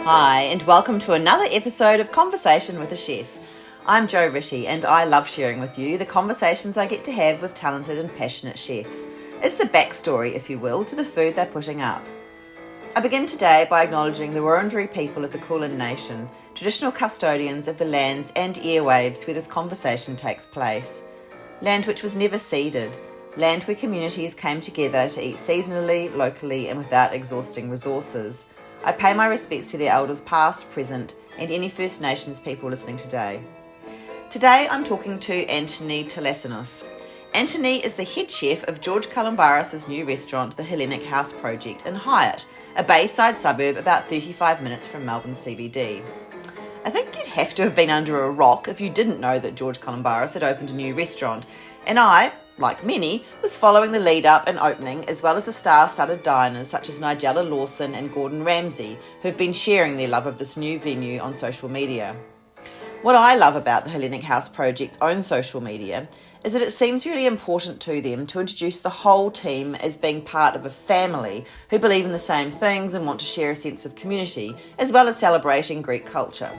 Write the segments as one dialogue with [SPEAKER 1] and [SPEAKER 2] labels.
[SPEAKER 1] Hi, and welcome to another episode of Conversation with a Chef. I'm Jo Ritty, and I love sharing with you the conversations I get to have with talented and passionate chefs. It's the backstory, if you will, to the food they're putting up. I begin today by acknowledging the Wurundjeri people of the Kulin Nation, traditional custodians of the lands and airwaves where this conversation takes place. Land which was never ceded, land where communities came together to eat seasonally, locally, and without exhausting resources. I pay my respects to their elders past, present, and any First Nations people listening today. Today I'm talking to Anthony Thalassinos. Anthony is the head chef of George Calombaris' new restaurant, the Hellenic House Project in Hyatt, a bayside suburb about 35 minutes from Melbourne CBD. I think you'd have to have been under a rock if you didn't know that George Calombaris had opened a new restaurant, and I, like many, was following the lead up and opening, as well as the star-studded diners such as Nigella Lawson and Gordon Ramsay, who've been sharing their love of this new venue on social media. What I love about the Hellenic House Project's own social media is that it seems really important to them to introduce the whole team as being part of a family who believe in the same things and want to share a sense of community, as well as celebrating Greek culture.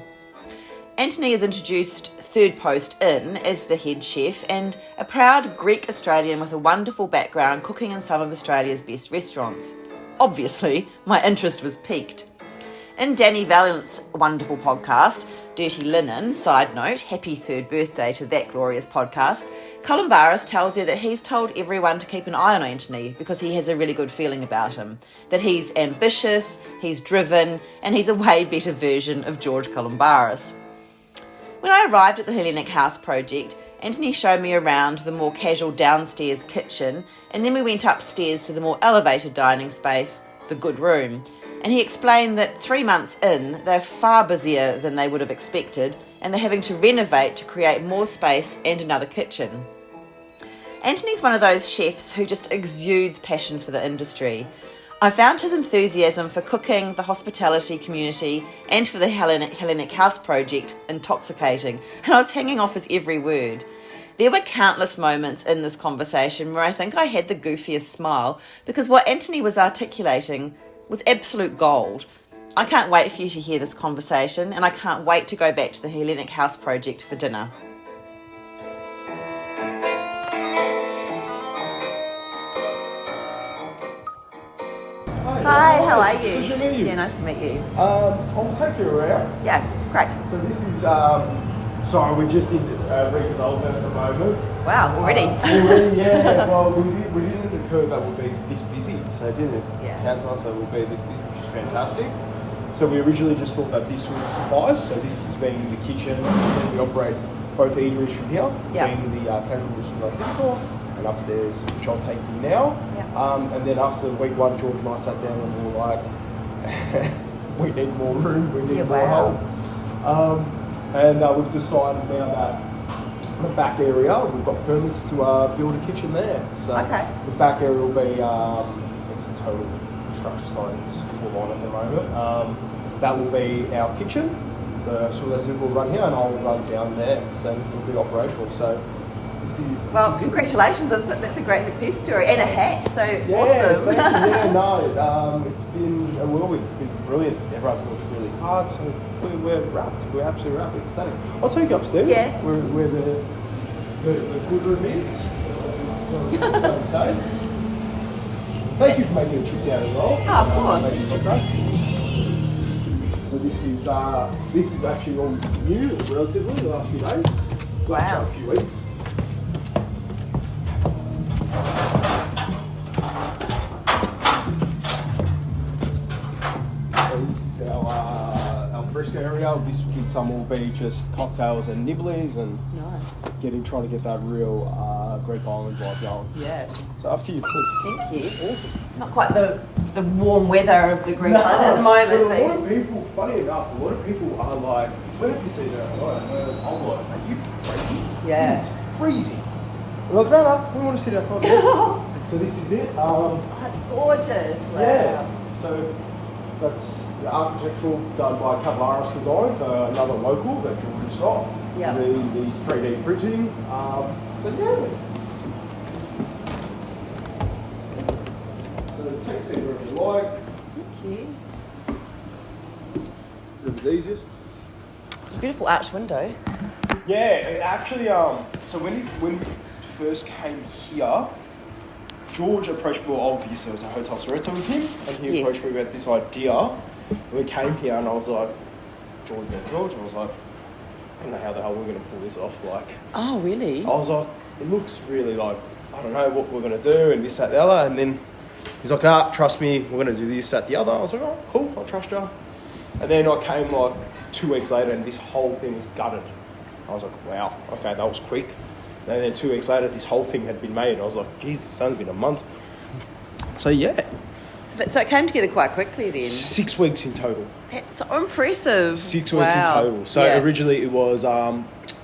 [SPEAKER 1] Anthony is introduced third post in as the head chef and a proud Greek Australian with a wonderful background cooking in some of Australia's best restaurants. Obviously, my interest was piqued. In Danny Valiant's wonderful podcast, Dirty Linen, side note, happy third birthday to that glorious podcast, Calombaris tells you that he's told everyone to keep an eye on Anthony because he has a really good feeling about him, that he's ambitious, he's driven, and he's a way better version of George Calombaris. When I arrived at the Hellenic House Project, Anthony showed me around the more casual downstairs kitchen, and then we went upstairs to the more elevated dining space, the good room. And he explained that 3 months in, they're far busier than they would have expected, and they're having to renovate to create more space and another kitchen. Anthony's one of those chefs who just exudes passion for the industry. I found his enthusiasm for cooking, the hospitality community, and for the Hellenic House Project intoxicating, and I was hanging off his every word. There were countless moments in this conversation where I think I had the goofiest smile because what Anthony was articulating was absolute gold. I can't wait for you to hear this conversation, and I can't wait to go back to the Hellenic House Project for dinner. Hi, how are you?
[SPEAKER 2] Pleasure to meet you.
[SPEAKER 1] Yeah, nice to meet you.
[SPEAKER 2] I'll take you around.
[SPEAKER 1] Yeah, great.
[SPEAKER 2] So this is, sorry, we're just in redevelopment at the moment.
[SPEAKER 1] Wow, already?
[SPEAKER 2] Yeah. Well, we didn't occur that we'll be this busy, so it didn't cancel us, so we'll be this busy, which is fantastic. So we originally just thought that this would suffice. So this is being the kitchen. So we operate both eateries from here, being the casual restaurant I sit for, and upstairs, which I'll take you now. And then after week one, George and I sat down and we were like, we need more room, we need more help. And we've decided now that the back area, we've got permits to build a kitchen there. So the back area will be, it's a total construction site, it's full on at the moment. That will be our kitchen. The Thalassinos will run here and I'll run down there, so it'll be operational. So
[SPEAKER 1] congratulations, that's a great success story, and a hat, so awesome.
[SPEAKER 2] Thank you. It's been a whirlwind, it's been brilliant. Everyone's worked really hard, so we're wrapped, we're absolutely wrapped, it's stunning. I'll take you upstairs, where the good room is. Thank you for making a trip down as well.
[SPEAKER 1] Oh, of course.
[SPEAKER 2] So this is actually all new, relatively, the last few days.
[SPEAKER 1] Wow.
[SPEAKER 2] A few weeks. This is our fresco area. This weekend some will be just cocktails and nibblies and trying to get that real Greek island vibe going.
[SPEAKER 1] Yeah.
[SPEAKER 2] So up to you, please.
[SPEAKER 1] Thank you.
[SPEAKER 2] Awesome.
[SPEAKER 1] Not quite the warm weather of the Greek island at the moment.
[SPEAKER 2] But a lot of people, funny enough, a lot of people are like, where have you seen it outside? I'm like, are you crazy?
[SPEAKER 1] Yeah.
[SPEAKER 2] It's freezing. We're like, no, we want to sit outside. So this is it.
[SPEAKER 1] That's gorgeous. Wow.
[SPEAKER 2] Yeah. So that's the architectural done by Calombaris Design, so another local that George got.
[SPEAKER 1] Yeah.
[SPEAKER 2] These 3D printing. So yeah. So take a seat wherever you like.
[SPEAKER 1] Thank you.
[SPEAKER 2] Whoever's easiest.
[SPEAKER 1] It's a beautiful arched window.
[SPEAKER 2] Yeah, it actually, so when we first came here, George approached me, obviously there was a Hotel Sorrento with him, and he approached me about this idea. We came here and I was like, George, I was like, I don't know how the hell we're going to pull this off, like.
[SPEAKER 1] Oh, really?
[SPEAKER 2] I was like, it looks really like, I don't know what we're going to do, and this, that, the other, and then he's like, nah, trust me, we're going to do this, that, the other. I was like, oh, cool, I'll trust you. And then I came like 2 weeks later and this whole thing was gutted. I was like, wow, okay, that was quick. And then 2 weeks later, this whole thing had been made. I was like, Jesus, it's only been a month. So yeah.
[SPEAKER 1] So it came together quite quickly then?
[SPEAKER 2] 6 weeks in total.
[SPEAKER 1] That's so impressive.
[SPEAKER 2] 6 weeks in total. So originally it was,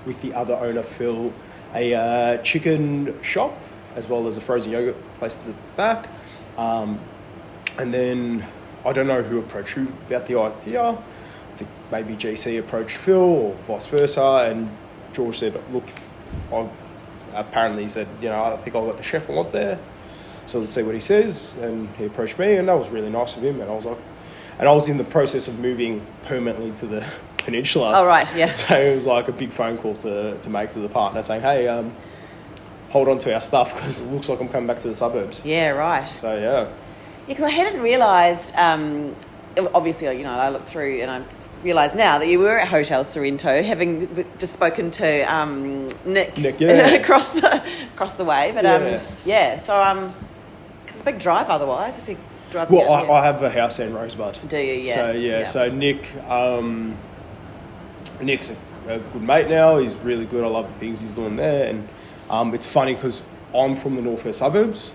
[SPEAKER 2] with the other owner, Phil, a chicken shop, as well as a frozen yogurt place at the back. And then, I don't know who approached who about the idea. I think maybe GC approached Phil or vice versa. And George said, look, apparently he said, I think I'll let the chef I want there. So let's see what he says. And he approached me, and that was really nice of him. And I was like, and I was in the process of moving permanently to the peninsula.
[SPEAKER 1] Oh, right, yeah.
[SPEAKER 2] So it was like a big phone call to make to the partner saying, hey, hold on to our stuff because it looks like I'm coming back to the suburbs.
[SPEAKER 1] Yeah, right.
[SPEAKER 2] So, yeah.
[SPEAKER 1] Yeah, because I hadn't realised, obviously, I looked through and I realised now that you were at Hotel Sorrento, having just spoken to Nick
[SPEAKER 2] yeah.
[SPEAKER 1] across the way. But, so, because it's a big drive otherwise, if you drive
[SPEAKER 2] Well, I have a house in Rosebud.
[SPEAKER 1] Do you? Yeah.
[SPEAKER 2] So Nick's a good mate now. He's really good. I love the things he's doing there. And it's funny because I'm from the northwest suburbs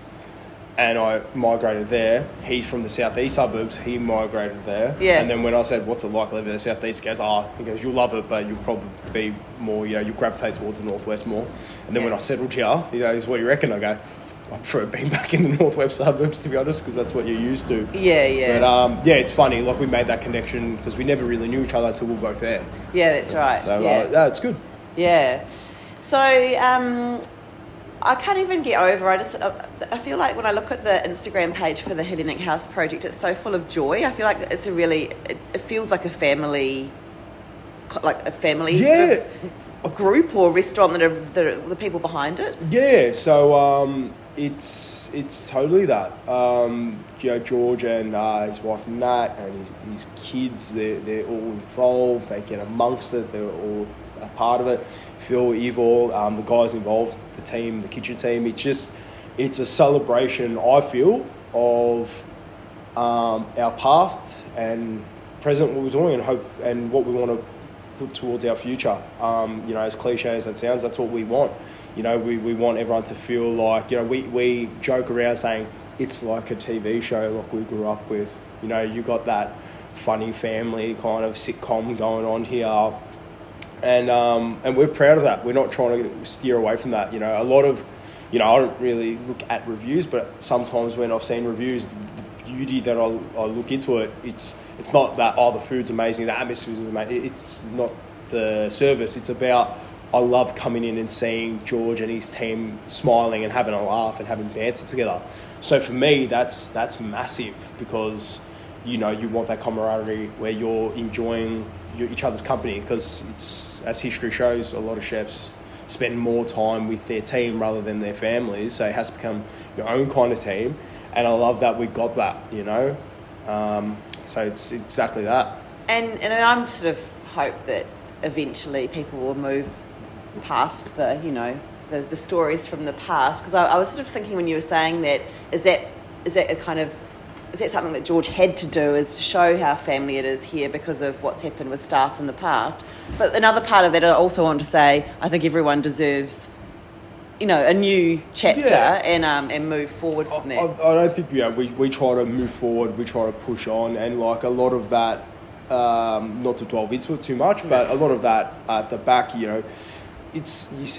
[SPEAKER 2] and I migrated there. He's from the southeast suburbs. He migrated there. Yeah. And then when I said, what's it like living in the southeast? He goes, you'll love it, but you'll probably be more, you'll gravitate towards the northwest more. And then when I settled here, he goes, what do you reckon? I go, I prefer being back in the northwest suburbs, to be honest, because that's what you're used to.
[SPEAKER 1] Yeah.
[SPEAKER 2] But it's funny. Like we made that connection because we never really knew each other until we were both there.
[SPEAKER 1] Yeah, that's right.
[SPEAKER 2] So it's good.
[SPEAKER 1] Yeah. So I can't even get over. I feel like when I look at the Instagram page for the Hellenic House project, it's so full of joy. I feel like it's it feels like a family, sort of group or restaurant that are the people behind it.
[SPEAKER 2] Yeah. So it's totally that. George and his wife Nat and his kids, they're all involved. They get amongst it. They're all a part of it. Phil, Evil, the guys involved, the team, the kitchen team. It's a celebration, I feel, of our past and present, what we're doing, and hope, and what we want to put towards our future. As cliche as that sounds, that's what we want. We want everyone to feel like, we joke around saying it's like a TV show like we grew up with. You got that funny family kind of sitcom going on here. And we're proud of that. We're not trying to steer away from that. A lot of, I don't really look at reviews, but sometimes when I've seen reviews, the beauty that I look into it, it's not that, the food's amazing, the atmosphere's amazing. It's not the service. It's about, I love coming in and seeing George and his team smiling and having a laugh and having banter together. So for me, that's massive because, you want that camaraderie where you're enjoying each other's company, because it's, as history shows, a lot of chefs spend more time with their team rather than their families, so it has to become your own kind of team, and I love that we got that, so it's exactly that. And
[SPEAKER 1] I'm sort of hope that eventually people will move past the stories from the past, because I was sort of thinking when you were saying that, is that something that George had to do, is to show how family it is here because of what's happened with staff in the past? But another part of that, I also want to say, I think everyone deserves, a new chapter and move forward from there.
[SPEAKER 2] I don't think, we try to move forward, we try to push on, and like a lot of that, not to delve into it too much, but a lot of that at the back, you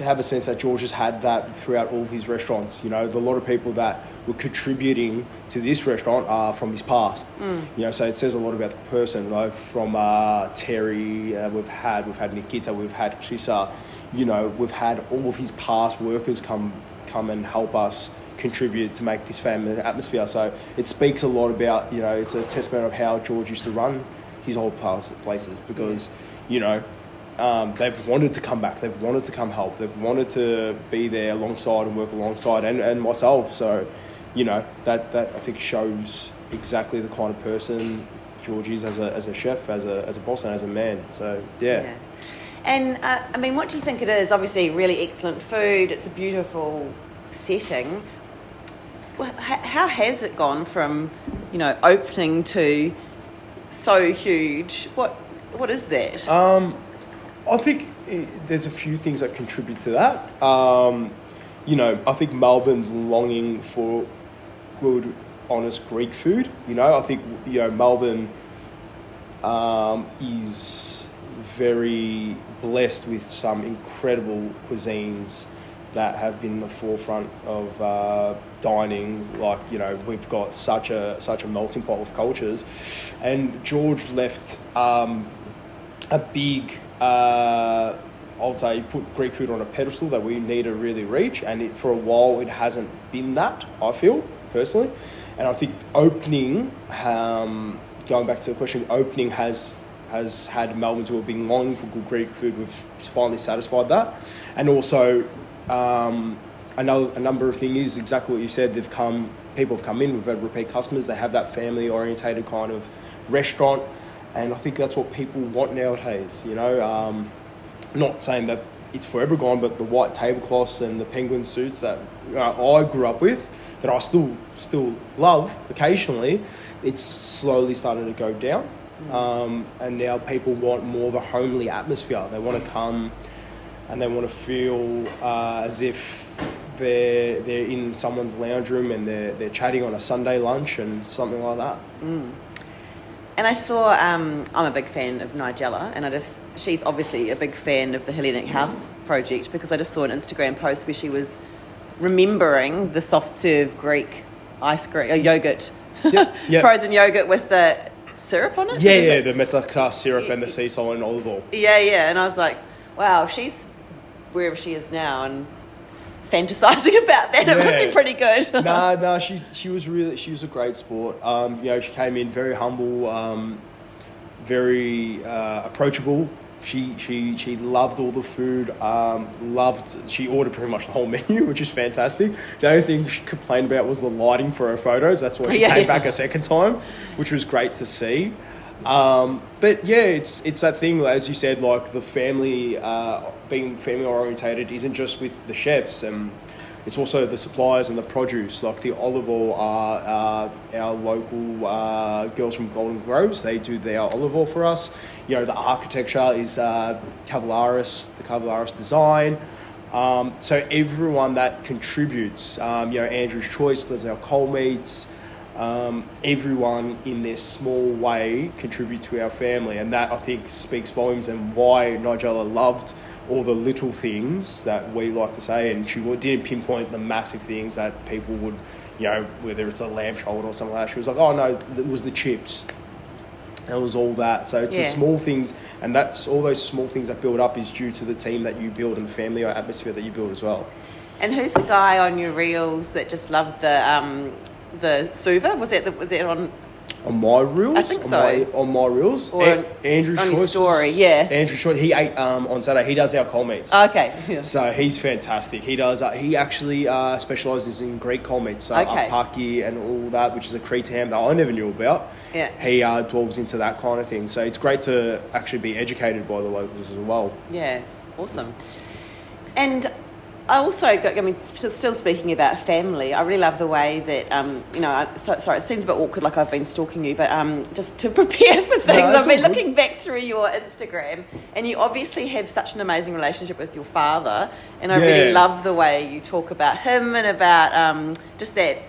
[SPEAKER 2] have a sense that George has had that throughout all his restaurants. The lot of people that were contributing to this restaurant are from his past. So it says a lot about the person. From Terry, we've had Nikita, we've had Chisa. We've had all of his past workers come and help us contribute to make this family atmosphere. So it speaks a lot about, it's a testament of how George used to run his old places because, they've wanted to come back. They've wanted to come help. They've wanted to be there alongside and work alongside and myself. So, that I think shows exactly the kind of person George is as a chef, as a boss and as a man. So, yeah.
[SPEAKER 1] And, what do you think it is? Obviously, really excellent food. It's a beautiful setting. How has it gone from, opening to so huge? What is that?
[SPEAKER 2] I think there's a few things that contribute to that. I think Melbourne's longing for good, honest Greek food. I think, Melbourne is very blessed with some incredible cuisines that have been the forefront of dining. We've got such a melting pot of cultures, and George left a big, I would say, put Greek food on a pedestal that we need to really reach, and for a while it hasn't been that, I feel personally. And I think opening, going back to the question, opening has had Melbourne who have been longing for good Greek food. We've finally satisfied that. And also, a number of things is exactly what you said. People have come in, we've had repeat customers, they have that family orientated kind of restaurant. And I think that's what people want nowadays, not saying that it's forever gone, but the white tablecloths and the penguin suits that I grew up with, that I still love occasionally, it's slowly starting to go down. And now people want more of a homely atmosphere. They want to come and they want to feel as if they're in someone's lounge room and they're chatting on a Sunday lunch and something like that.
[SPEAKER 1] And I saw, I'm a big fan of Nigella, and she's obviously a big fan of the Hellenic House project, because I just saw an Instagram post where she was remembering the soft serve Greek ice cream, yogurt, frozen yogurt with the syrup on it.
[SPEAKER 2] Yeah, the metacast syrup and the sea salt and olive oil.
[SPEAKER 1] Yeah, and I was like, wow, she's wherever she is now and fantasizing about that. It must be pretty good.
[SPEAKER 2] No, she was a great sport. She came in very humble, very approachable. She loved all the food. She ordered pretty much the whole menu, which is fantastic. The only thing she complained about was the lighting for her photos. That's why she came back a second time, which was great to see. But yeah, it's that thing, as you said, like the family, being family orientated isn't just with the chefs, and it's also the suppliers and the produce. Like the olive oil are our local girls from Golden Groves. They do their olive oil for us. The architecture is the Cavallaris design. So everyone that contributes, Andrew's Choice does our coal meats. Everyone in their small way contribute to our family, and that I think speaks volumes and why Nigella loved all the little things that we like to say, and she didn't pinpoint the massive things that people would, whether it's a lamb shoulder or something like that. She was like, oh no, it was the chips. It was all that. So it's the small things, and that's all those small things that build up is due to the team that you build and the family or atmosphere that you build as well. And
[SPEAKER 1] who's the guy on your reels that just loved the suva? Was that on
[SPEAKER 2] my reels?
[SPEAKER 1] I think so.
[SPEAKER 2] On my reels?
[SPEAKER 1] Or
[SPEAKER 2] Andrew
[SPEAKER 1] on
[SPEAKER 2] Choice.
[SPEAKER 1] His story, yeah.
[SPEAKER 2] Andrew Choice, he ate on Saturday. He does our coal meats.
[SPEAKER 1] Okay. Yeah.
[SPEAKER 2] So he's fantastic. He does. He actually specialises in Greek coal meats. So apaki and all that, which is a Crete ham that I never knew about.
[SPEAKER 1] Yeah.
[SPEAKER 2] He delves into that kind of thing. So it's great to actually be educated by the locals as well.
[SPEAKER 1] Yeah, awesome. And I also, still speaking about family, I really love the way that, sorry, it seems a bit awkward like I've been stalking you, but just to prepare for things, I've been looking back through your Instagram, and you obviously have such an amazing relationship with your father, and I really love the way you talk about him and about just that,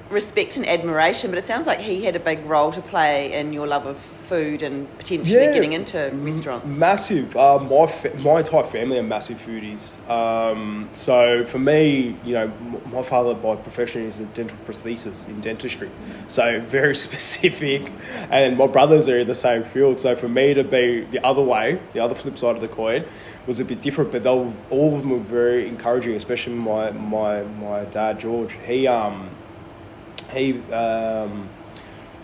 [SPEAKER 1] respect and admiration. But it sounds like he had a big role to play in your love of food and potentially getting into restaurants.
[SPEAKER 2] Massive. My entire family are massive foodies. So for me, my father by profession is a dental prosthesis in dentistry. So very specific. And my brothers are in the same field. So for me to be the other way, the other flip side of the coin, was a bit different. But all of them were very encouraging, especially my dad, George. He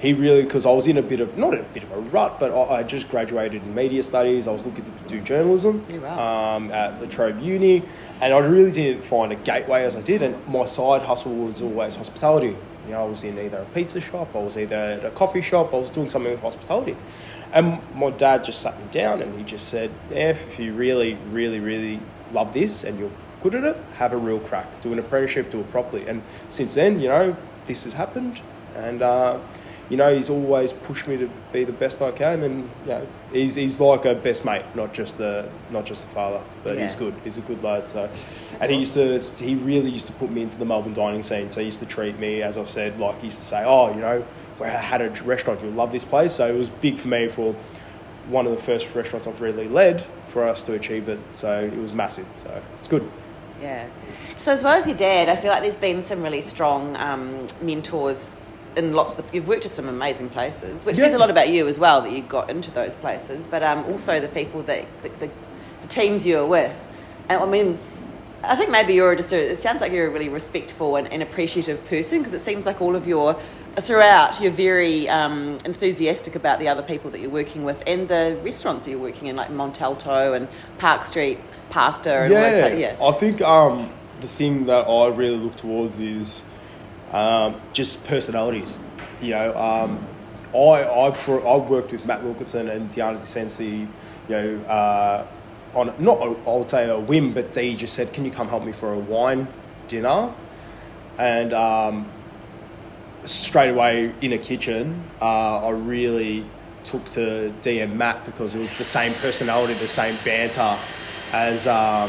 [SPEAKER 2] he really, because I was in not a bit of a rut, but I just graduated in media studies. I was looking to do journalism at La Trobe Uni, and I really didn't find a gateway as I did, and my side hustle was always hospitality. You know, I was in either a pizza shop, I was either at a coffee shop, I was doing something with hospitality. And my dad just sat me down and he just said, if you really, really, really love this and you're good at it, have a real crack. Do an apprenticeship, do it properly. And since then, you know, this has happened. And, you know, he's always pushed me to be the best I can. And, you know, he's like a best mate, not just a father. But he's good. He's a good lad. So, and he really used to put me into the Melbourne dining scene. So he used to treat me, as I've said, like he used to say, oh, you know, we had a restaurant, you'll love this place. So it was big for me for one of the first restaurants I've really led for us to achieve it. So it was massive. So it's good.
[SPEAKER 1] Yeah. So as well as your dad, I feel like there's been some really strong mentors in you've worked at some amazing places, which says a lot about you as well, that you got into those places, but also the people that, the teams you were with. And I mean, I think maybe it sounds like you're a really respectful and appreciative person, because it seems like throughout, you're very enthusiastic about the other people that you're working with and the restaurants that you're working in, like Montalto and Park Street Pasta and all those places. Yeah, I
[SPEAKER 2] think the thing that I really look towards is just personalities. You know, I worked with Matt Wilkinson and Diana DeSensi, you know, on not I would say a whim, but they just said, "Can you come help me for a wine dinner?" And straight away in a kitchen, I really took to Dee and Matt because it was the same personality, the same banter as I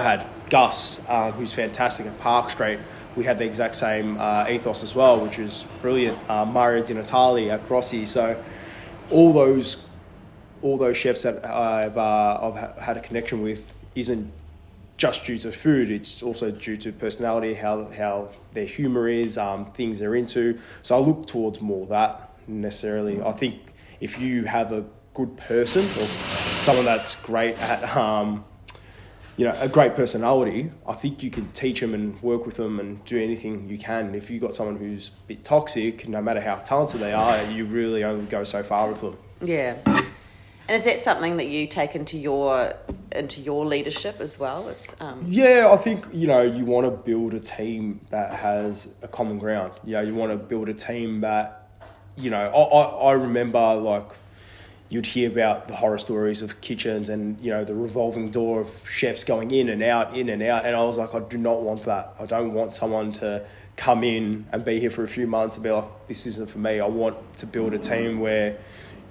[SPEAKER 2] had. Gus, who's fantastic at Park Street, we had the exact same ethos as well, which was brilliant. Mario Di Natale at Grossi. So all those chefs that I've had a connection with isn't just due to food, it's also due to personality, how their humour is, things they're into. So I look towards more of that necessarily. I think if you have a good person or someone that's great at, you know, a great personality, I think you can teach them and work with them and do anything you can. If you've got someone who's a bit toxic, no matter how talented they are, you really only go so far with them.
[SPEAKER 1] Yeah. And is that something that you take into your leadership as well?
[SPEAKER 2] Yeah, I think, you know, you want to build a team that has a common ground. You know, you want to build a team that, you know, I remember, like, you'd hear about the horror stories of kitchens and, you know, the revolving door of chefs going in and out. And I was like, I do not want that. I don't want someone to come in and be here for a few months and be like, this isn't for me. I want to build a team where,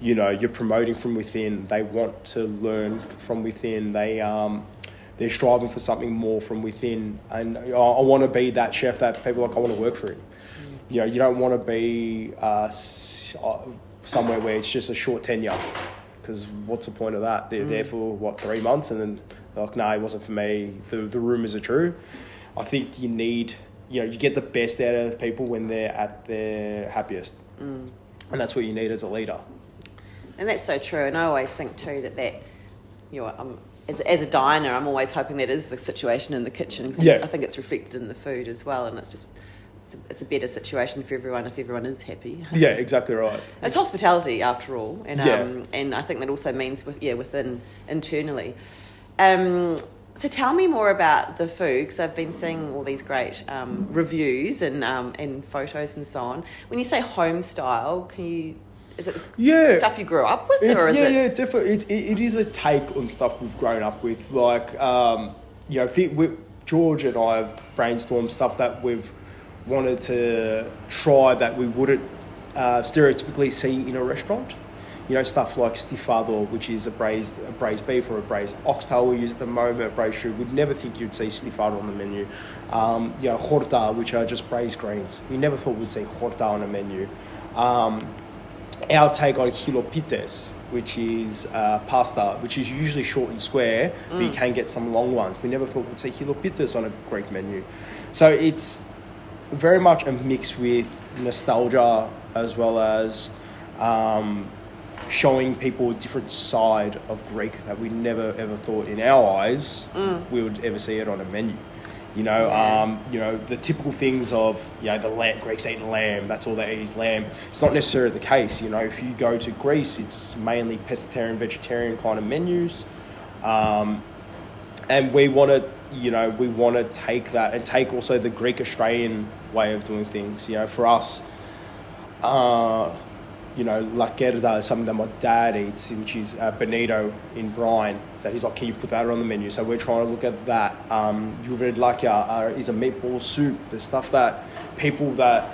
[SPEAKER 2] you know, you're promoting from within. They want to learn from within. They're striving for something more from within. And I want to be that chef that people are like, I want to work for him. You know, you don't want to be somewhere where it's just a short tenure, because what's the point of that? They're there for 3 months and then they're like, no, it wasn't for me. The rumours are true. I think you need, you know, you get the best out of people when they're at their happiest. And that's what you need as a leader.
[SPEAKER 1] And that's so true. And I always think too that you know, as a diner, I'm always hoping that is the situation in the kitchen. I think it's reflected in the food as well, and it's a better situation for everyone if everyone is happy.
[SPEAKER 2] Yeah, exactly right.
[SPEAKER 1] It's hospitality after all, and I think that also means within internally. So tell me more about the food, because I've been seeing all these great reviews and photos and so on. When you say home style, is it stuff you grew up with?
[SPEAKER 2] Definitely. It is a take on stuff we've grown up with. Like, you know, George and I have brainstormed stuff that we've wanted to try that we wouldn't stereotypically see in a restaurant. You know, stuff like stifado, which is a braised beef or a braised oxtail we use at the moment, braised shrimp. We'd never think you'd see stifado on the menu. You know, horta, which are just braised greens. We never thought we'd see horta on a menu. Our take on hilopites, which is pasta, which is usually short and square, but you can get some long ones. We never thought we'd see hilopites on a Greek menu. So it's very much a mix with nostalgia as well as showing people a different side of Greek that we never ever thought in our eyes we would ever see it on a menu. You know, the typical things of, the Greeks eating lamb, that's all they eat is lamb. It's not necessarily the case. If you go to Greece, it's mainly pescatarian, vegetarian kind of menus. And we want to take that and take also the Greek Australian way of doing things. For us, lacerda is something that my dad eats, which is bonito in brine. That he's like, can you put that on the menu? So we're trying to look at that. Juveridlakia is a meatball soup. There's stuff that people that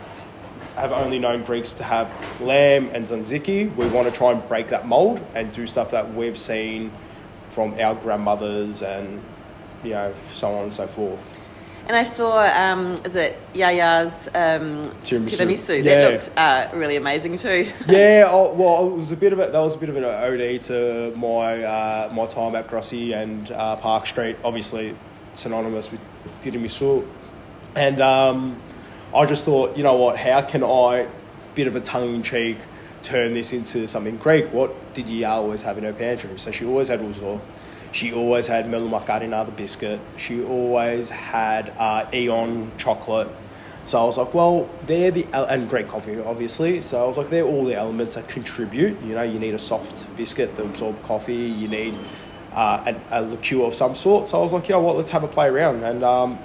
[SPEAKER 2] have only known Greeks to have lamb and tzatziki, we want to try and break that mold and do stuff that we've seen from our grandmothers and, so on and so forth.
[SPEAKER 1] And I saw, is it Yaya's tiramisu?
[SPEAKER 2] Yeah.
[SPEAKER 1] That looked really amazing too.
[SPEAKER 2] Yeah, it was a bit of an ode to my time at Grossi and Park Street, obviously synonymous with tiramisu. And I just thought, how can I, bit of a tongue-in-cheek, turn this into something Greek? What did Yaya always have in her pantry? So she always had uzo. She always had Melu Macarena, the biscuit. She always had Eon chocolate. So I was like, well, and Greek coffee, obviously. So I was like, they're all the elements that contribute. You need a soft biscuit that absorbs coffee. You need a liqueur of some sort. So I was like, let's have a play around. And,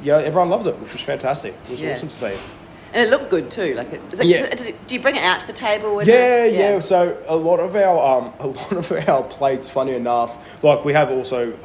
[SPEAKER 2] everyone loved it, which was fantastic. It was awesome to see.
[SPEAKER 1] And it looked good too. Do you bring it out to the table?
[SPEAKER 2] Yeah. So a lot of our plates, funny enough, like we have also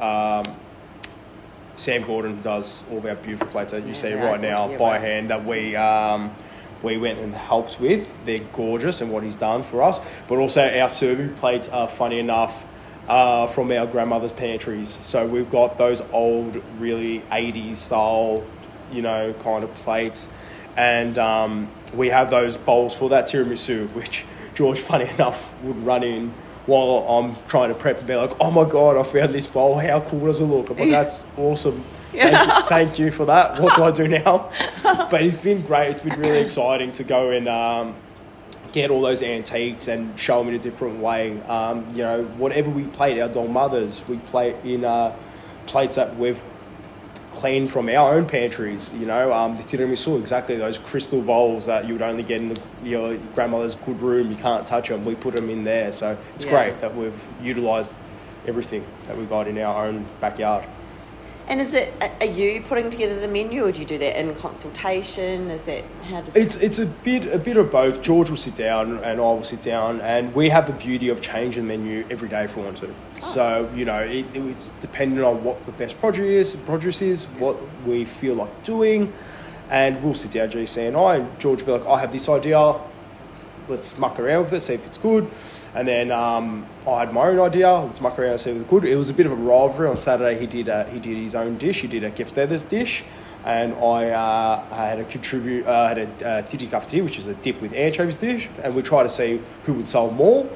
[SPEAKER 2] Sam Gordon, who does all of our beautiful plates that you see right now by hand that we went and helped with. They're gorgeous and what he's done for us. But also our serving plates are, funny enough, from our grandmother's pantries. So we've got those old, really 80s style, kind of plates. And we have those bowls for that tiramisu, which George, funny enough, would run in while I'm trying to prep and be like, oh my God, I found this bowl. How cool does it look? I'm like, that's awesome. Thank you for that. What do I do now? But it's been great. It's been really exciting to go and get all those antiques and show them in a different way. Whatever we plate, our doll mothers, we plate in plates that we've cleaned from our own pantries, the tiramisu, exactly those crystal bowls that you would only get in your grandmother's good room. You can't touch them. We put them in there. So it's great that we've utilised everything that we got in our own backyard.
[SPEAKER 1] And are you putting together the menu, or do you do that in consultation?
[SPEAKER 2] It's a bit of both. George will sit down and I will sit down, and we have the beauty of changing the menu every day if we want to. Oh. So it's dependent on what the best produce is, what we feel like doing, and we'll sit down, GC and I, and George will be like, I have this idea, let's muck around with it, see if it's good. And then I had my own idea. Let's muck around and see if it's good. It was a bit of a rivalry. On Saturday, he did his own dish. He did a gift feathers dish, and I had a titi kafti, which is a dip with anchovies dish. And we tried to see who would sell more.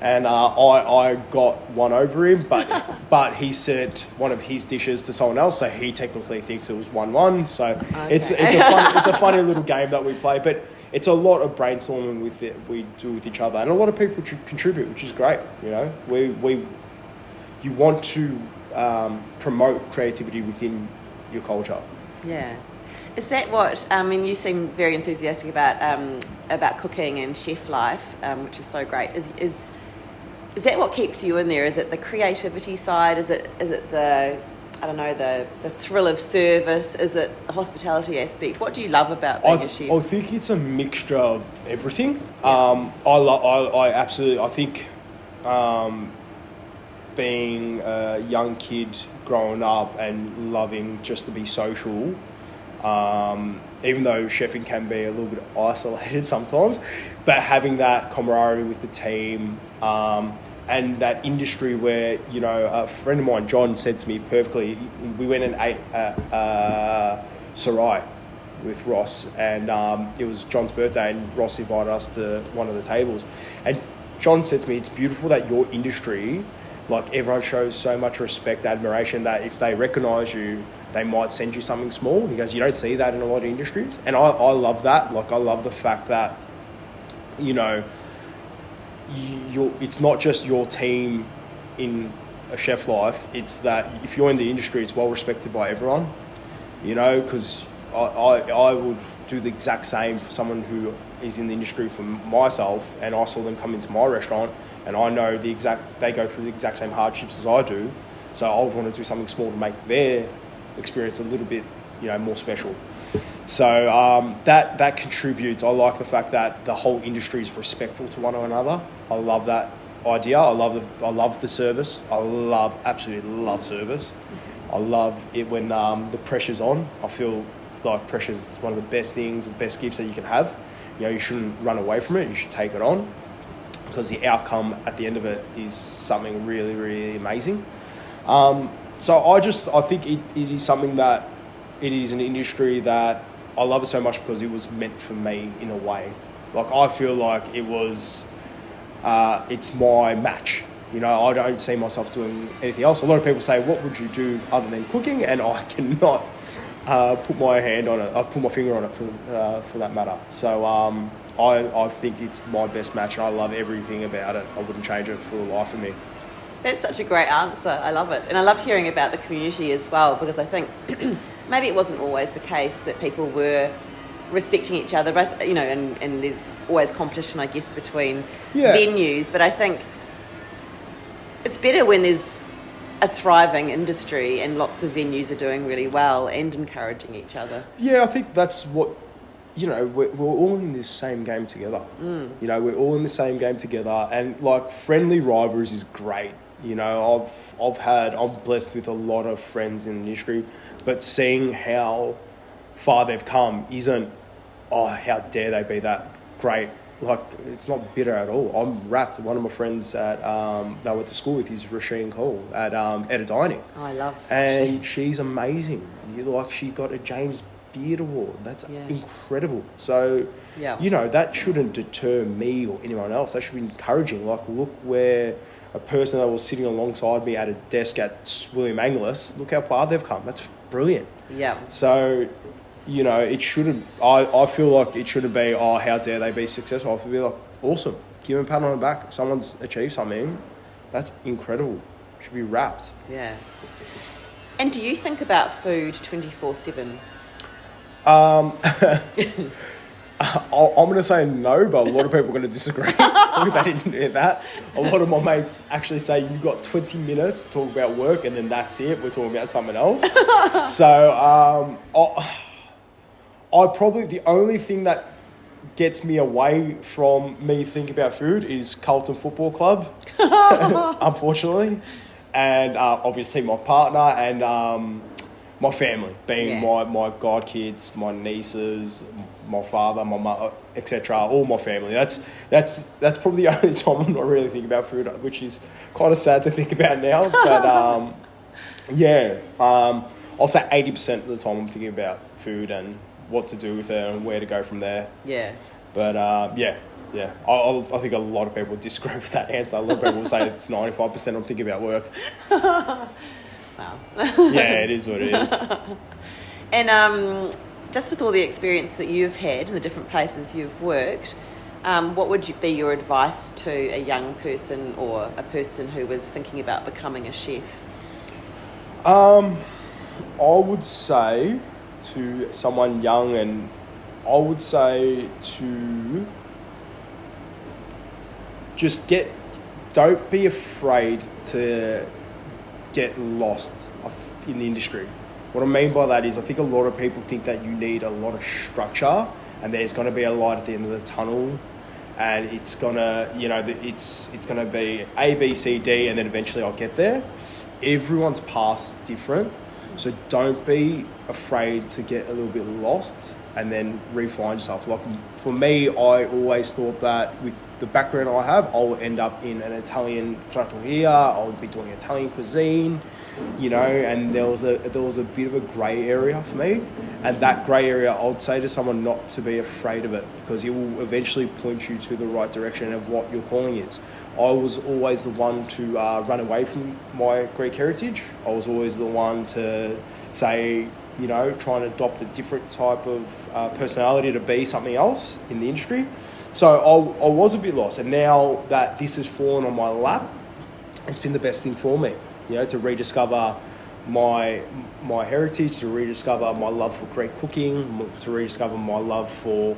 [SPEAKER 2] And I got one over him, but he sent one of his dishes to someone else, so he technically thinks it was 1-1. So okay. It's a funny little game that we play, but it's a lot of brainstorming we do with each other, and a lot of people contribute, which is great. You want to promote creativity within your culture.
[SPEAKER 1] Yeah. Is that what, you seem very enthusiastic about cooking and chef life, which is so great. Is that what keeps you in there? Is it the creativity side? Is it the thrill of service? Is it the hospitality aspect? What do you love about being a chef?
[SPEAKER 2] I think it's a mixture of everything.
[SPEAKER 1] Yeah.
[SPEAKER 2] I think being a young kid growing up and loving just to be social, even though chefing can be a little bit isolated sometimes, but having that camaraderie with the team, and that industry where, a friend of mine, John, said to me perfectly, we went and ate at Sarai with Ross, and it was John's birthday, and Ross invited us to one of the tables. And John said to me, it's beautiful that your industry, like, everyone shows so much respect, admiration, that if they recognise you, they might send you something small. He goes, you don't see that in a lot of industries. And I love that. Like, I love the fact that, it's not just your team in a chef life. It's that if you're in the industry, it's well respected by everyone. you know, because I would do the exact same for someone who is in the industry for myself, and I saw them come into my restaurant, and I know they go through the exact same hardships as I do, so I would want to do something small to make their experience a little bit, more special. So that contributes. I like the fact that the whole industry is respectful to one another. I love that idea. I love the service. Absolutely love service. I love it when the pressure's on. I feel like pressure is one of the best things, the best gifts that you can have. You shouldn't run away from it. You should take it on, because the outcome at the end of it is something really, really amazing. So I think it is something that it is an industry that I love it so much because it was meant for me in a way. Like, I feel like it was, it's my match. I don't see myself doing anything else. A lot of people say, what would you do other than cooking? And I cannot put my hand on it. I've put my finger on it for that matter. So I think it's my best match, and I love everything about it. I wouldn't change it for the life of me.
[SPEAKER 1] That's such a great answer. I love it. And I love hearing about the community as well, because I think maybe it wasn't always the case that people were respecting each other, but and there's always competition, I guess, between venues. But I think it's better when there's a thriving industry and lots of venues are doing really well and encouraging each other. Yeah,
[SPEAKER 2] I think that's what, we're all in this same game together. We're all in the same game together, and like friendly rivalries is great. I'm blessed with a lot of friends in the industry, but seeing how far they've come isn't, how dare they be that great. Like, it's not bitter at all. I'm wrapped. One of my friends that I went to school with is Rasheen Cole at Dining.
[SPEAKER 1] Oh, I love her.
[SPEAKER 2] And she's amazing. She got a James Beard Award. That's incredible. So, that shouldn't deter me or anyone else. That should be encouraging. Like, look where a person that was sitting alongside me at a desk at William Angliss, look how far they've come. That's brilliant.
[SPEAKER 1] Yeah.
[SPEAKER 2] So, it shouldn't, I feel like it shouldn't be, how dare they be successful. I feel be like, awesome. Give them a pat on the back. If someone's achieved something, that's incredible. Should be wrapped.
[SPEAKER 1] Yeah. And do you think about food 24/7?
[SPEAKER 2] I'm going to say no, but a lot of people are going to disagree with that. A lot of my mates actually say you've got 20 minutes to talk about work and then that's it. We're talking about something else. So I probably, the only thing that gets me away from me thinking about food is Carlton Football Club, unfortunately. And obviously my partner and my family, being my godkids, my nieces, my father, my mother, etc. All my family. That's probably the only time I'm not really thinking about food, which is kind of sad to think about now. But I'll say 80% of the time I'm thinking about food and what to do with it and where to go from there.
[SPEAKER 1] Yeah.
[SPEAKER 2] But I think a lot of people would disagree with that answer. A lot of people will say it's 95% I'm thinking about work.
[SPEAKER 1] Wow.
[SPEAKER 2] Yeah, it is what it is.
[SPEAKER 1] And just with all the experience that you've had in the different places you've worked, what would be your advice to a young person or a person who was thinking about becoming a chef?
[SPEAKER 2] I would say to someone young, and I would say to just don't be afraid to get lost in the industry. What I mean by that is I think a lot of people think that you need a lot of structure and there's going to be a light at the end of the tunnel and it's going to, it's going to be A, B, C, D, and then eventually I'll get there. Everyone's path's different. So don't be afraid to get a little bit lost and then re-find yourself. Like for me, I always thought that with the background I have, I'll end up in an Italian trattoria, I'll be doing Italian cuisine, and there was a bit of a grey area for me. And that grey area, I would say to someone not to be afraid of it because it will eventually point you to the right direction of what your calling is. I was always the one to run away from my Greek heritage. I was always the one to say, trying to adopt a different type of personality to be something else in the industry. So I was a bit lost. And now that this has fallen on my lap, it's been the best thing for me, to rediscover my heritage, to rediscover my love for Greek cooking, to rediscover my love for,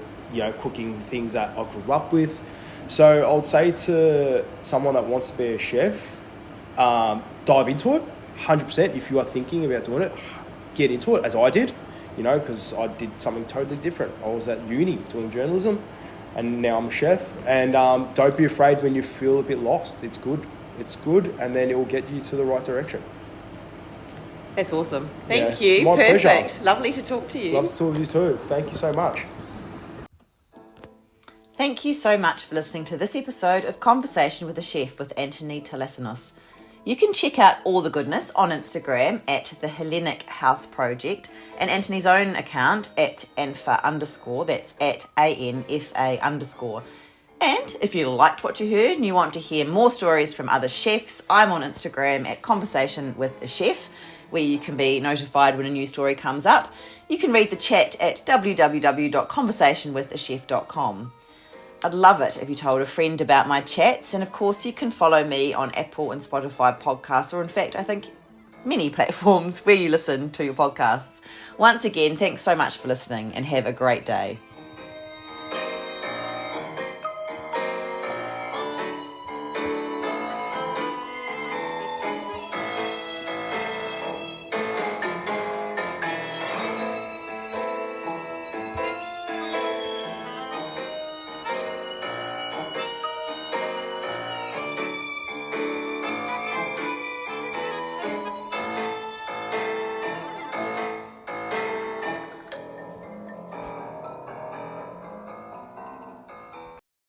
[SPEAKER 2] cooking things that I grew up with. So I would say to someone that wants to be a chef, dive into it, 100%. If you are thinking about doing it, get into it, as I did, because I did something totally different. I was at uni doing journalism, and now I'm a chef. And don't be afraid when you feel a bit lost. It's good, and then it will get you to the right direction.
[SPEAKER 1] That's awesome. Thank you.
[SPEAKER 2] My
[SPEAKER 1] Perfect.
[SPEAKER 2] pleasure.
[SPEAKER 1] Lovely to talk to you.
[SPEAKER 2] Love to talk to you too. Thank you so much.
[SPEAKER 1] Thank you so much for listening to this episode of Conversation with a Chef with Anthony Thalassinos. You can check out all the goodness on Instagram at the Hellenic House Project and Anthony's own account at @anfa_, that's at ANFA_. And if you liked what you heard and you want to hear more stories from other chefs, I'm on Instagram at Conversation with a Chef, where you can be notified when a new story comes up. You can read the chat at www.conversationwithachef.com. I'd love it if you told a friend about my chats, and of course you can follow me on Apple and Spotify podcasts, or in fact I think many platforms where you listen to your podcasts. Once again, thanks so much for listening and have a great day.